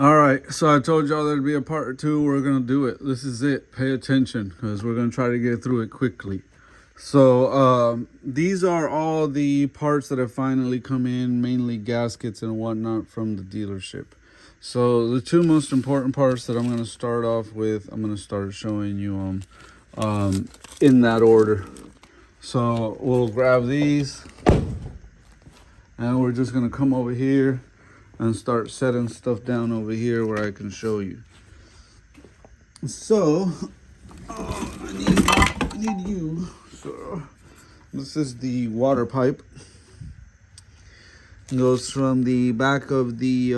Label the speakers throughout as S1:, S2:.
S1: All right, so I told y'all there'd be a part two. We're gonna do it. This is it. Pay attention, because we're gonna try to get through it quickly. So these are all the parts that have finally come in, mainly gaskets and whatnot from the dealership. So the two most important parts that I'm gonna start off with, I'm gonna start showing you them in that order. So we'll grab these, and we're just gonna come over here and start setting stuff down over here where I can show you. So, I need you. So, this is the water pipe. It goes from the back of the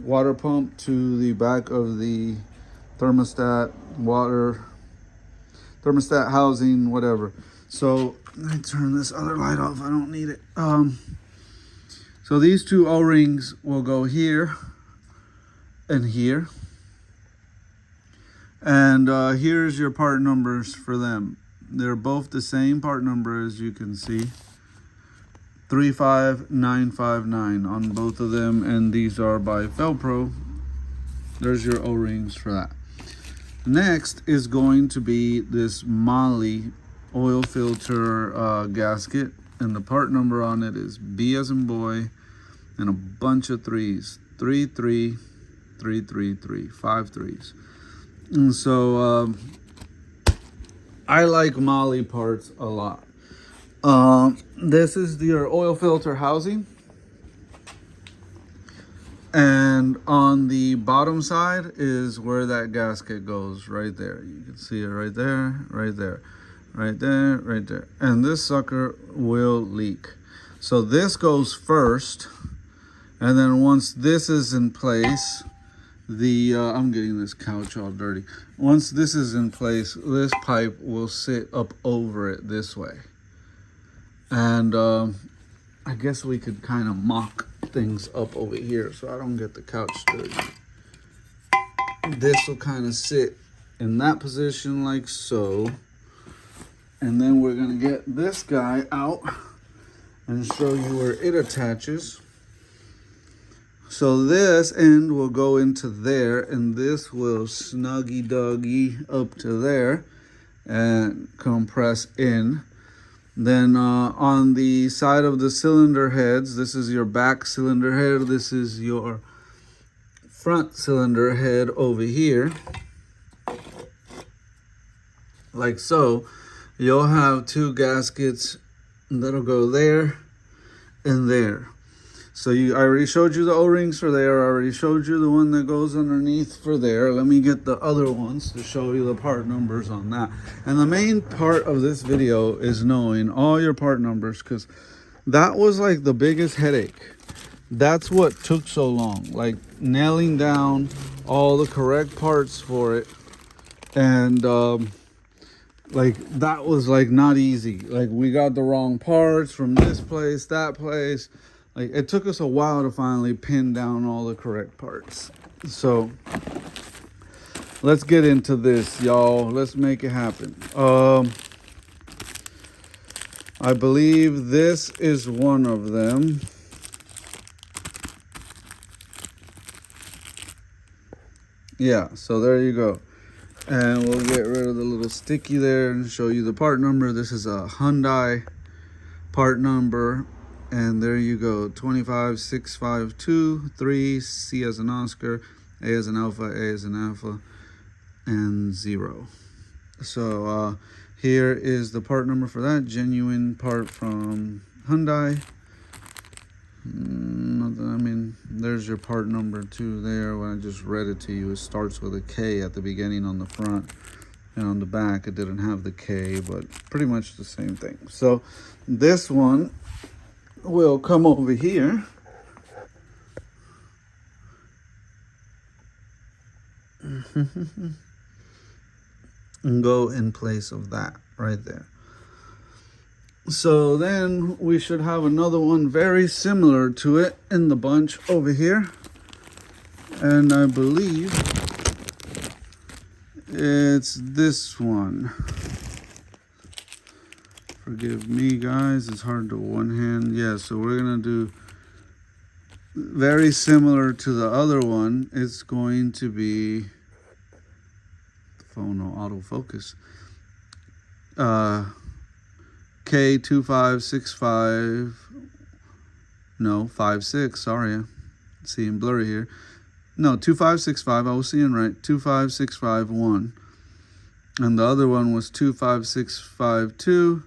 S1: water pump to the back of the thermostat, thermostat housing, whatever. So, let me turn this other light off. I don't need it. So these two O-rings will go here and here. And here's your part numbers for them. They're both the same part number, as you can see. 35959 on both of them, and these are by Felpro. There's your O-rings for that. Next is going to be this Molly oil filter gasket, and the part number on it is B as in boy, and a bunch of threes. 33333, 5 threes. And so I like Molly parts a lot. This is your oil filter housing, and on the bottom side is where that gasket goes, right there. You can see it right there, right there, right there, right there. And this sucker will leak. So this goes first, and then once this is in place, I'm getting this couch all dirty. Once this is in place, this pipe will sit up over it this way. And I guess we could kind of mock things up over here so I don't get the couch dirty. This will kind of sit in that position like so. And then we're gonna get this guy out and show you where it attaches. So this end will go into there, and this will snuggy duggy up to there and compress in. Then on the side of the cylinder heads, this is your back cylinder head, this is your front cylinder head over here, like so. You'll have two gaskets that'll go there and there. So I already showed you the O-rings for there. I already showed you the one that goes underneath for there. Let me get the other ones to show you the part numbers on that. And the main part of this video is knowing all your part numbers, because that was like the biggest headache. That's what took so long, like nailing down all the correct parts for it. And like that was like not easy. Like we got the wrong parts from this place, that place. Like it took us a while to finally pin down all the correct parts. So let's get into this, y'all. Let's make it happen. I believe this is one of them. Yeah, so there you go. And we'll get rid of the little sticky there and show you the part number. This is a Hyundai part number. And there you go, 25652, C as in Oscar, A as in Alpha, A as in Alpha, and 0. So here is the part number for that, genuine part from Hyundai. I mean, there's your part number too there. When I just read it to you, it starts with a K at the beginning on the front, and on the back it didn't have the K, but pretty much the same thing. So this one will come over here and go in place of that right there. So then we should have another one very similar to it in the bunch over here, and I believe it's this one. Forgive me, guys, it's hard to one hand. Yeah, so we're gonna do very similar to the other one. It's going to be the phone will autofocus. K2565, no, 56, sorry, I'm seeing blurry here. No, 2565, I was seeing right, 25651. And the other one was 25652.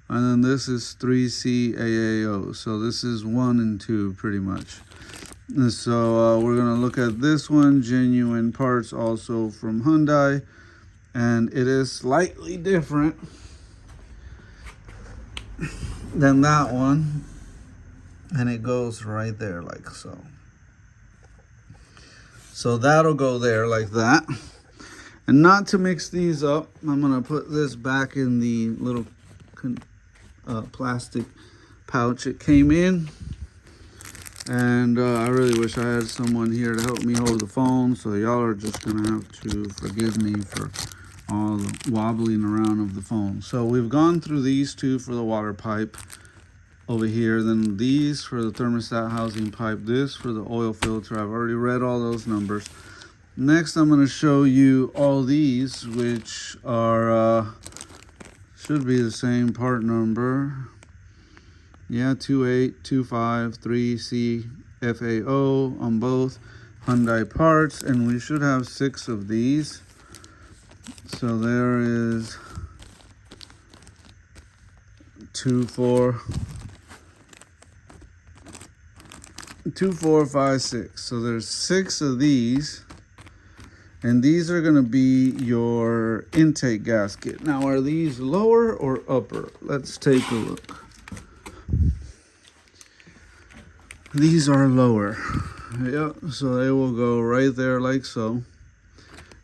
S1: And then this is 3CAAO. So this is 1 and 2 pretty much. And so we're going to look at this one, genuine parts, also from Hyundai. And it is slightly different than that one. And it goes right there like so. So that'll go there like that. And not to mix these up, I'm going to put this back in the little plastic pouch it came in. And I really wish I had someone here to help me hold the phone. So y'all are just going to have to forgive me for all the wobbling around of the phone. So we've gone through these two for the water pipe over here. Then these for the thermostat housing pipe. This for the oil filter. I've already read all those numbers. Next, I'm going to show you all these, which are, should be the same part number. Yeah, 28253CFAO on both Hyundai parts. And we should have 6 of these. So there is 2, 4, 5, 6. So there's 6 of these. And these are going to be your intake gasket. Now, are these lower or upper? Let's take a look. These are lower. Yep, so they will go right there like so.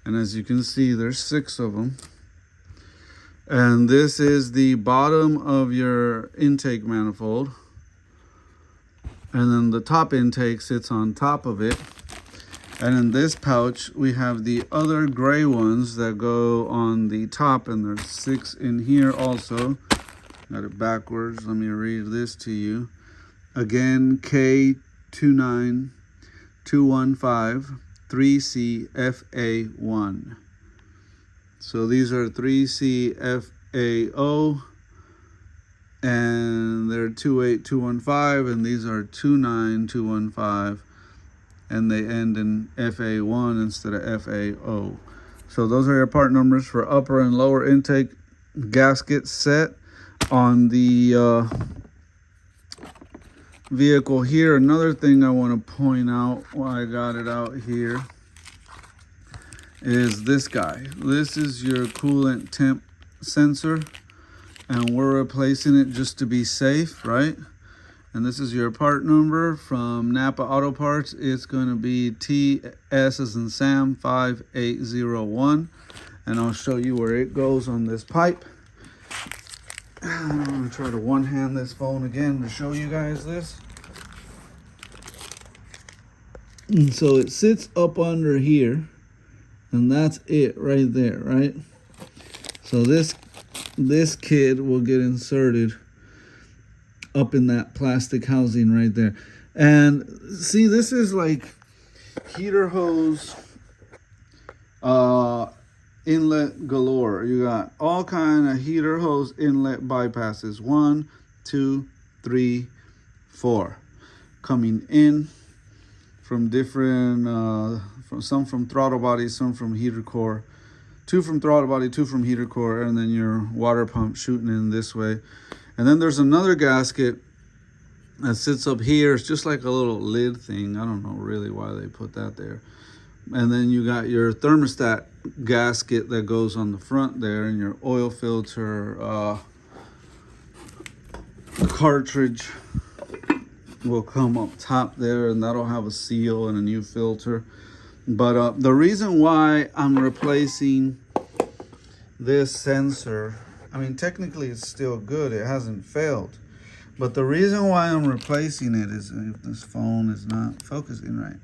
S1: And as you can see, there's 6 of them. And this is the bottom of your intake manifold. And then the top intake sits on top of it. And in this pouch, we have the other gray ones that go on the top, and there's 6 in here also. Got it backwards. Let me read this to you. Again, K29215-3CFA1. So these are 3CFAO, and they're 28215, and these are 29215. And they end in FA1 instead of FAO. So those are your part numbers for upper and lower intake gasket set on the vehicle here. Another thing I want to point out while I got it out here is this guy. This is your coolant temp sensor, and we're replacing it just to be safe, right? And this is your part number from Napa Auto Parts. It's going to be TS as in Sam 5801. And I'll show you where it goes on this pipe. I'm going to try to one-hand this phone again to show you guys this. And so it sits up under here. And that's it right there, right? So this kid will get inserted up in that plastic housing right there. And see, this is like heater hose inlet galore. You got all kind of heater hose inlet bypasses. 1, 2, 3, 4 coming in from different from some from throttle body, some from heater core. 2 from throttle body, 2 from heater core, and then your water pump shooting in this way. And then there's another gasket that sits up here. It's just like a little lid thing. I don't know really why they put that there. And then you got your thermostat gasket that goes on the front there, and your oil filter cartridge will come up top there, and that'll have a seal and a new filter. But the reason why I'm replacing this sensor, I mean, technically it's still good. It hasn't failed. But the reason why I'm replacing it is if this phone is not focusing right.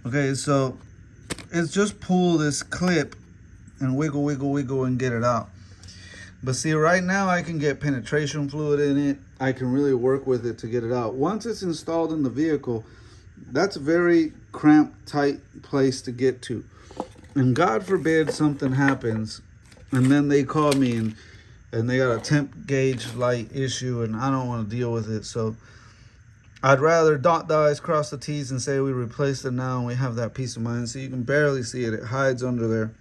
S1: Okay, so it's just pull this clip and wiggle, wiggle, wiggle and get it out. But see, right now I can get penetration fluid in it. I can really work with it to get it out. Once it's installed in the vehicle, that's a very cramped, tight place to get to. And God forbid something happens, and then they call me and they got a temp gauge light issue, and I don't want to deal with it. So I'd rather dot the I's, cross the T's, and say we replaced it now, and we have that peace of mind. So you can barely see it. It hides under there.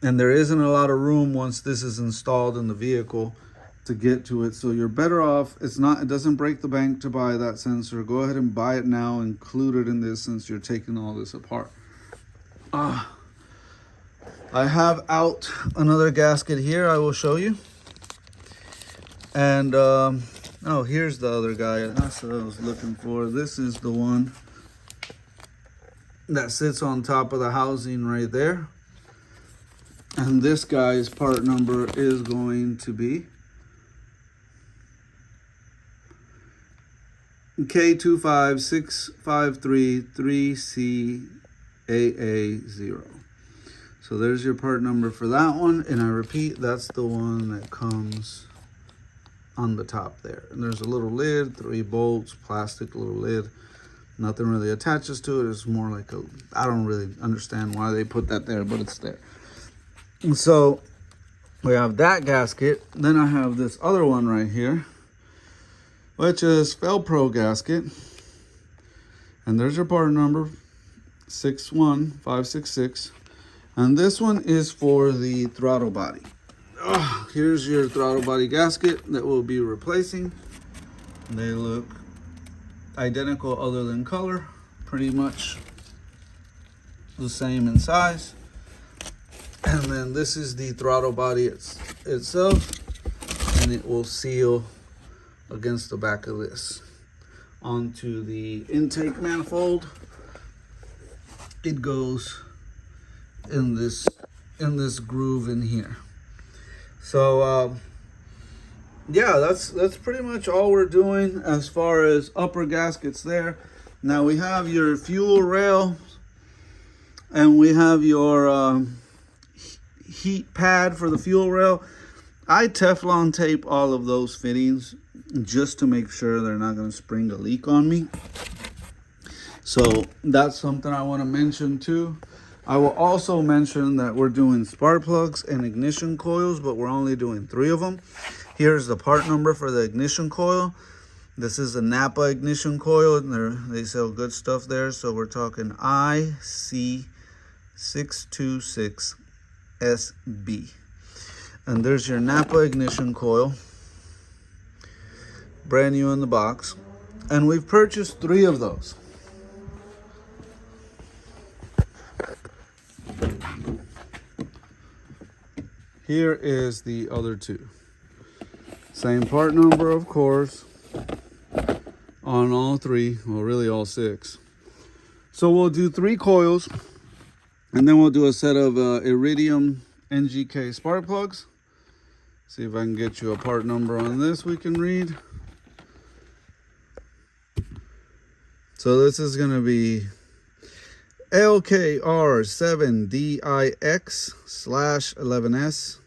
S1: And there isn't a lot of room once this is installed in the vehicle to get to it. So you're better off, it doesn't break the bank to buy that sensor. Go ahead and buy it now, include it in this since you're taking all this apart. I have out another gasket here I will show you. And, oh, here's the other guy. That's what I was looking for. This is the one that sits on top of the housing right there. And this guy's part number is going to be K25653-3CAA0. So there's your part number for that one. And I repeat, that's the one that comes on the top there. And there's a little lid, 3 bolts, plastic little lid. Nothing really attaches to it. It's more like I don't really understand why they put that there, but it's there. So we have that gasket. Then I have this other one right here, which is Velcro gasket. And there's your part number, 61566. And this one is for the throttle body. Here's your throttle body gasket that we'll be replacing. They look identical other than color, pretty much the same in size. And then this is the throttle body itself, and it will seal against the back of this. Onto the intake manifold, it goes in this groove in here. So yeah, that's pretty much all we're doing as far as upper gaskets there. Now we have your fuel rail, and we have your heat pad for the fuel rail. I Teflon tape all of those fittings just to make sure they're not going to spring a leak on me. So that's something I want to mention too. I will also mention that we're doing spark plugs and ignition coils, but we're only doing 3 of them. Here's the part number for the ignition coil. This is a Napa ignition coil, and they sell good stuff there. So we're talking IC626SB. And there's your Napa ignition coil, brand new in the box. And we've purchased 3 of those. Here is the other 2. Same part number, of course, on all 3. Well, really all 6. So we'll do 3 coils, and then we'll do a set of Iridium NGK spark plugs. See if I can get you a part number on this we can read. So this is going to be LKR7DIX/11S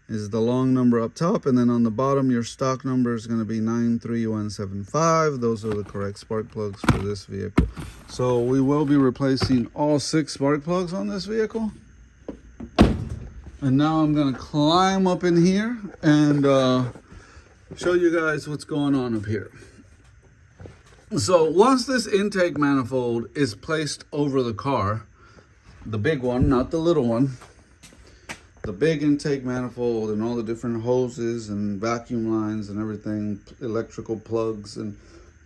S1: is the long number up top, and then on the bottom your stock number is going to be 93175. Those are the correct spark plugs for this vehicle. So we will be replacing all 6 spark plugs on this vehicle. And now I'm going to climb up in here and show you guys what's going on up here. So once this intake manifold is placed over the car, the big one, not the little one, the big intake manifold and all the different hoses and vacuum lines and everything, electrical plugs and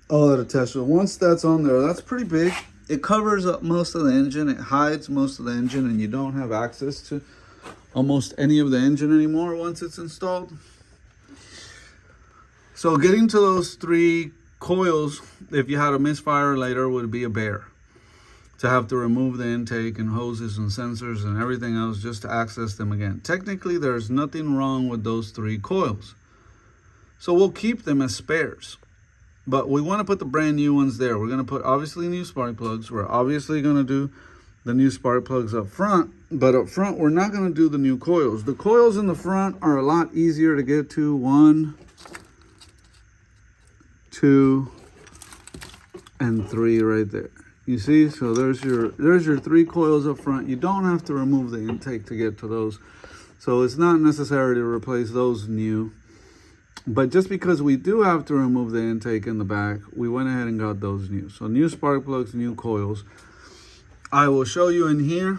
S1: all that attached to it. Once that's on there, that's pretty big. It covers up most of the engine. It hides most of the engine, and you don't have access to almost any of the engine anymore once it's installed. So getting to those 3 coils, if you had a misfire later, would be a bear. To have to remove the intake and hoses and sensors and everything else just to access them again. Technically, there's nothing wrong with those 3 coils. So we'll keep them as spares. But we want to put the brand new ones there. We're going to put obviously new spark plugs. We're obviously going to do the new spark plugs up front. But up front, we're not going to do the new coils. The coils in the front are a lot easier to get to. 1, 2, and 3 right there. You see, so there's your 3 coils up front. You don't have to remove the intake to get to those. So it's not necessary to replace those new. But just because we do have to remove the intake in the back, we went ahead and got those new. So new spark plugs, new coils. I will show you in here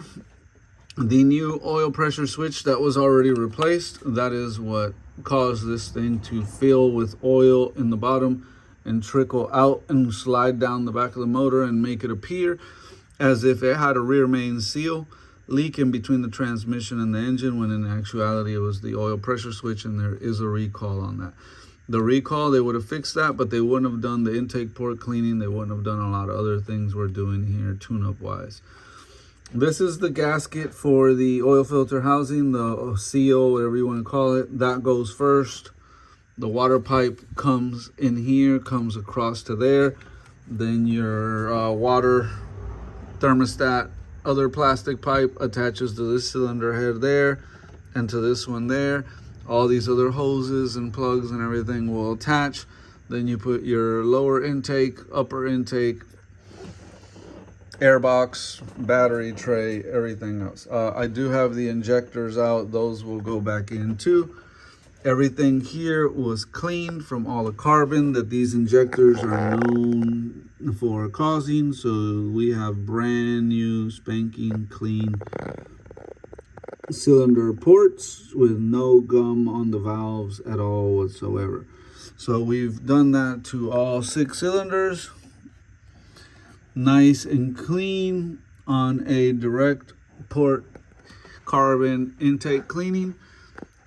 S1: the new oil pressure switch that was already replaced. That is what caused this thing to fill with oil in the bottom and trickle out and slide down the back of the motor and make it appear as if it had a rear main seal leak in between the transmission and the engine, when in actuality it was the oil pressure switch, and there is a recall on that. The recall, they would have fixed that, but they wouldn't have done the intake port cleaning. They wouldn't have done a lot of other things we're doing here tune-up wise. This is the gasket for the oil filter housing, the seal, whatever you want to call it. That goes first. The water pipe comes in here, comes across to there. Then your water thermostat, other plastic pipe attaches to this cylinder head there and to this one there. All these other hoses and plugs and everything will attach. Then you put your lower intake, upper intake, airbox, battery tray, everything else. I do have the injectors out. Those will go back in too. Everything here was cleaned from all the carbon that these injectors are known for causing. So we have brand new spanking clean cylinder ports with no gum on the valves at all whatsoever. So we've done that to all 6 cylinders. Nice and clean on a direct port carbon intake cleaning.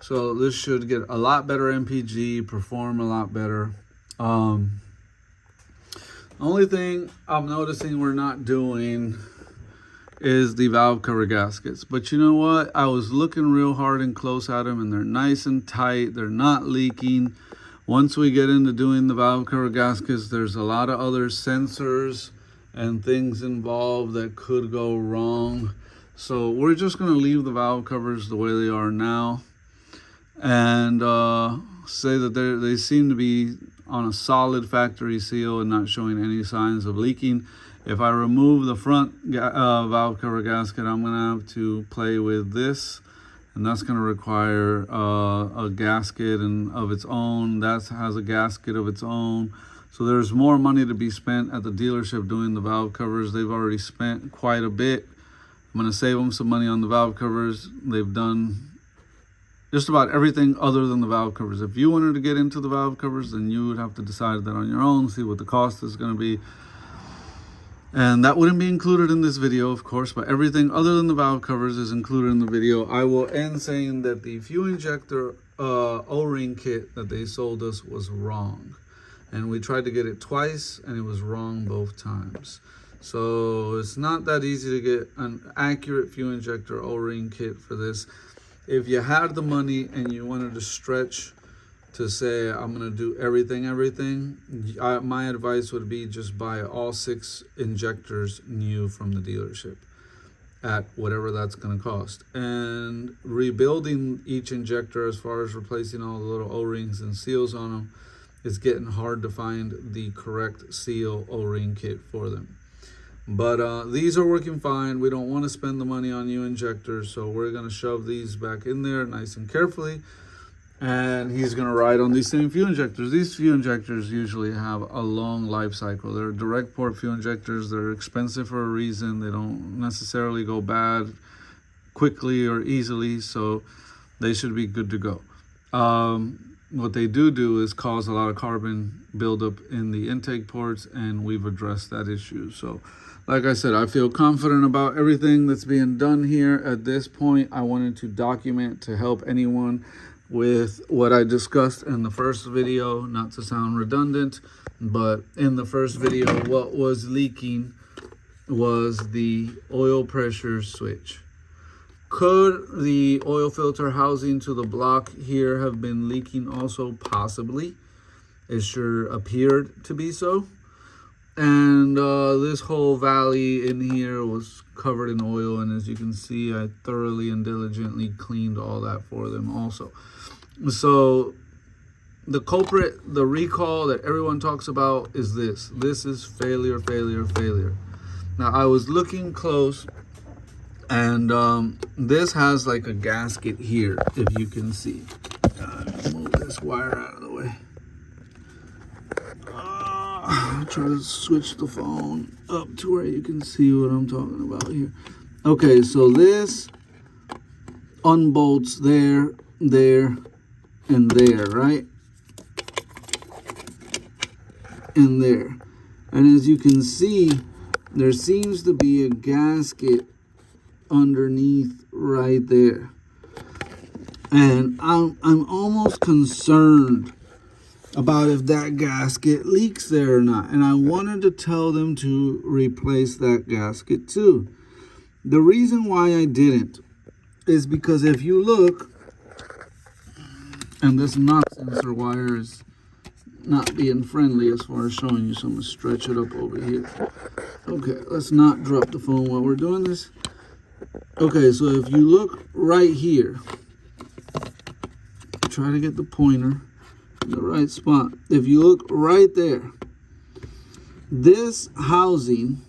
S1: So this should get a lot better MPG, perform a lot better. Only thing I'm noticing we're not doing is the valve cover gaskets. But you know what? I was looking real hard and close at them, and they're nice and tight. They're not leaking. Once we get into doing the valve cover gaskets, there's a lot of other sensors and things involved that could go wrong. So we're just going to leave the valve covers the way they are now, and say that they seem to be on a solid factory seal and not showing any signs of leaking. If I remove the front valve cover gasket, I'm going to have to play with this, and that's going to require a gasket of its own. That has a gasket of its own. So there's more money to be spent at the dealership doing the valve covers. They've already spent quite a bit. I'm going to save them some money on the valve covers. They've done just about everything other than the valve covers. If you wanted to get into the valve covers, then you would have to decide that on your own, see what the cost is going to be. And that wouldn't be included in this video, of course, but everything other than the valve covers is included in the video. I will end saying that the fuel injector O-ring kit that they sold us was wrong. And we tried to get it twice, and it was wrong both times. So it's not that easy to get an accurate fuel injector O-ring kit for this. If you had the money and you wanted to stretch to say, I'm going to do everything, my advice would be just buy all 6 injectors new from the dealership at whatever that's going to cost. And rebuilding each injector, as far as replacing all the little O-rings and seals on them, it's getting hard to find the correct seal O-ring kit for them. But these are working fine. We don't want to spend the money on new injectors, so we're going to shove these back in there nice and carefully. And he's going to ride on these same fuel injectors. These fuel injectors usually have a long life cycle. They're direct port fuel injectors. They're expensive for a reason. They don't necessarily go bad quickly or easily, so they should be good to go. What they do is cause a lot of carbon buildup in the intake ports, and we've addressed that issue. So like I said, I feel confident about everything that's being done here at this point. I wanted to document to help anyone with what I discussed in the first video, not to sound redundant, but in the first video, what was leaking was the oil pressure switch. Could the oil filter housing to the block here have been leaking also? Possibly. It sure appeared to be so. And this whole valley in here was covered in oil, and as you can see, I thoroughly and diligently cleaned all that for them also. So the culprit, the recall that everyone talks about is this. This is failure, failure, failure. Now I was looking close, and this has like a gasket here, if you can see. Move this wire out of the way. I'll try to switch the phone up to where you can see what I'm talking about here. Okay, so this unbolts there, there, and there, right? And there. And as you can see, there seems to be a gasket underneath right there. And I'm almost concerned about if that gasket leaks there or not. And I wanted to tell them to replace that gasket too. The reason why I didn't is because if you look, and this knock sensor wire is not being friendly as far as showing you, so I'm going to stretch it up over here. Okay, let's not drop the phone while we're doing this. Okay, so if you look right here, try to get the pointer in the right spot. If you look right there, this housing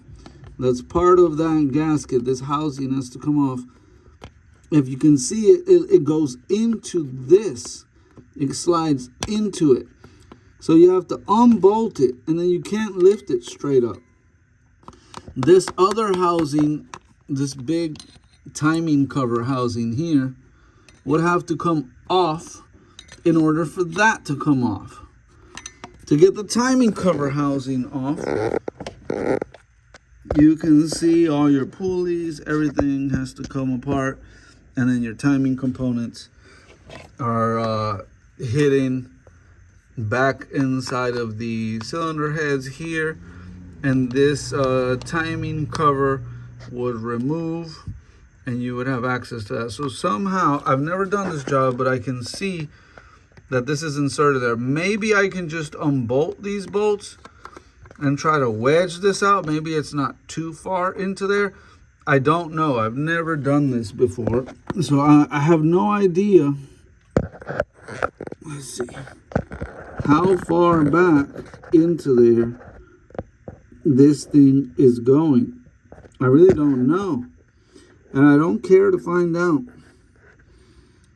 S1: that's part of that gasket, this housing has to come off. If you can see it, it goes into this. It slides into it. So you have to unbolt it, and then you can't lift it straight up. This other housing, this big timing cover housing here, would have to come off in order for that to come off. To get the timing cover housing off, you can see all your pulleys, everything has to come apart, and then your timing components are hitting back inside of the cylinder heads here, and this timing cover would remove, and you would have access to that. So somehow, I've never done this job, but I can see that this is inserted there. Maybe I can just unbolt these bolts and try to wedge this out. Maybe it's not too far into there. I don't know. I've never done this before, so I have no idea. Let's see how far back into there this thing is going. I really don't know, and I don't care to find out.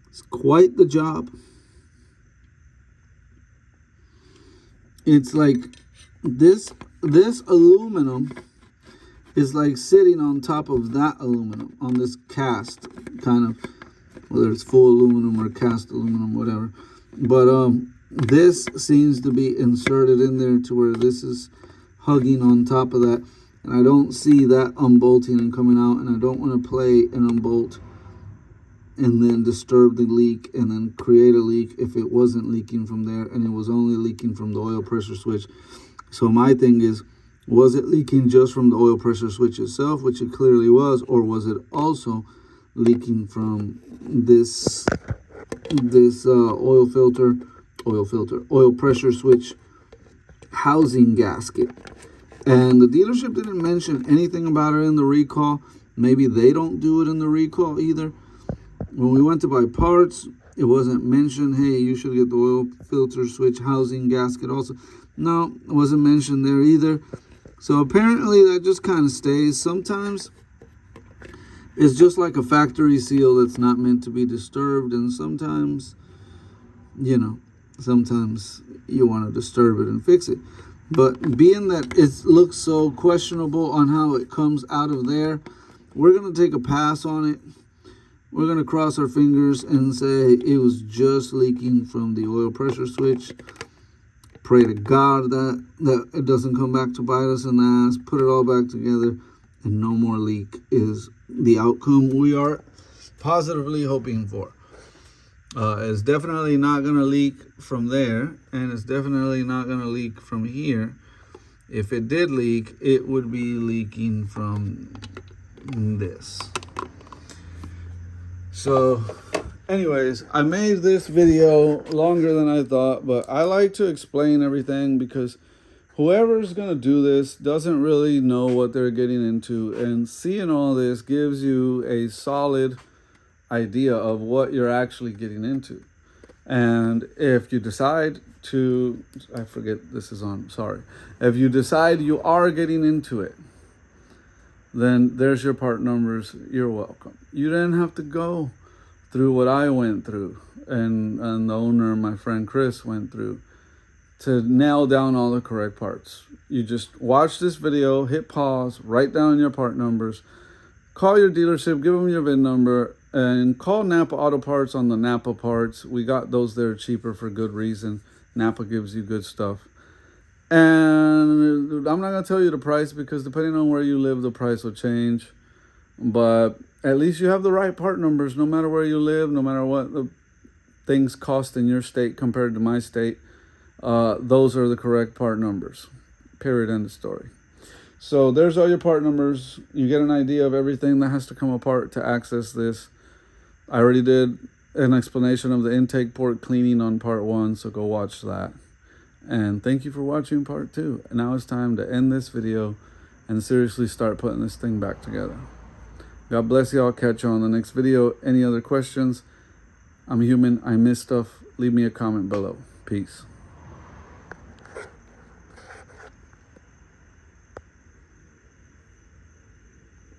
S1: It's quite the job. It's like this aluminum is like sitting on top of that aluminum on this cast, kind of, whether it's full aluminum or cast aluminum, whatever. But this seems to be inserted in there to where this is hugging on top of that, and I don't see that unbolting and coming out, and I don't want to play and unbolt and then disturb the leak and then create a leak if it wasn't leaking from there and it was only leaking from the oil pressure switch. So my thing is, was it leaking just from the oil pressure switch itself, which it clearly was, or was it also leaking from this oil pressure switch housing gasket? And the dealership didn't mention anything about it in the recall. Maybe they don't do it in the recall either. When we went to buy parts, it wasn't mentioned, hey, you should get the oil filter switch housing gasket also. No, it wasn't mentioned there either. So apparently that just kind of stays. Sometimes it's just like a factory seal that's not meant to be disturbed. And sometimes, sometimes you want to disturb it and fix it. But being that it looks so questionable on how it comes out of there, we're going to take a pass on it. We're going to cross our fingers and say it was just leaking from the oil pressure switch. Pray to God that it doesn't come back to bite us in the ass. Put it all back together, and no more leak is the outcome we are positively hoping for. It's definitely not going to leak from there, and it's definitely not going to leak from here. If it did leak, it would be leaking from this. So anyways, I made this video longer than I thought, but I like to explain everything because whoever's going to do this doesn't really know what they're getting into, and seeing all this gives you a solid idea of what you're actually getting into. And if you decide to, I forget this is on, sorry. If you decide you are getting into it, then there's your part numbers. You're welcome. You didn't have to go through what I went through and the owner, my friend Chris, went through to nail down all the correct parts. You just watch this video, hit pause, write down your part numbers, call your dealership, give them your VIN number, and call Napa Auto Parts on the Napa parts. We got those there cheaper for good reason. Napa gives you good stuff. And I'm not going to tell you the price because depending on where you live, the price will change. But at least you have the right part numbers no matter where you live, no matter what the things cost in your state compared to my state. Those are the correct part numbers. Period. End of story. So there's all your part numbers. You get an idea of everything that has to come apart to access this. I already did an explanation of the intake port cleaning on part 1, so go watch that. And thank you for watching part 2. And now it's time to end this video and seriously start putting this thing back together. God bless you. I'll catch you on the next video. Any other questions? I'm human. I miss stuff. Leave me a comment below. Peace.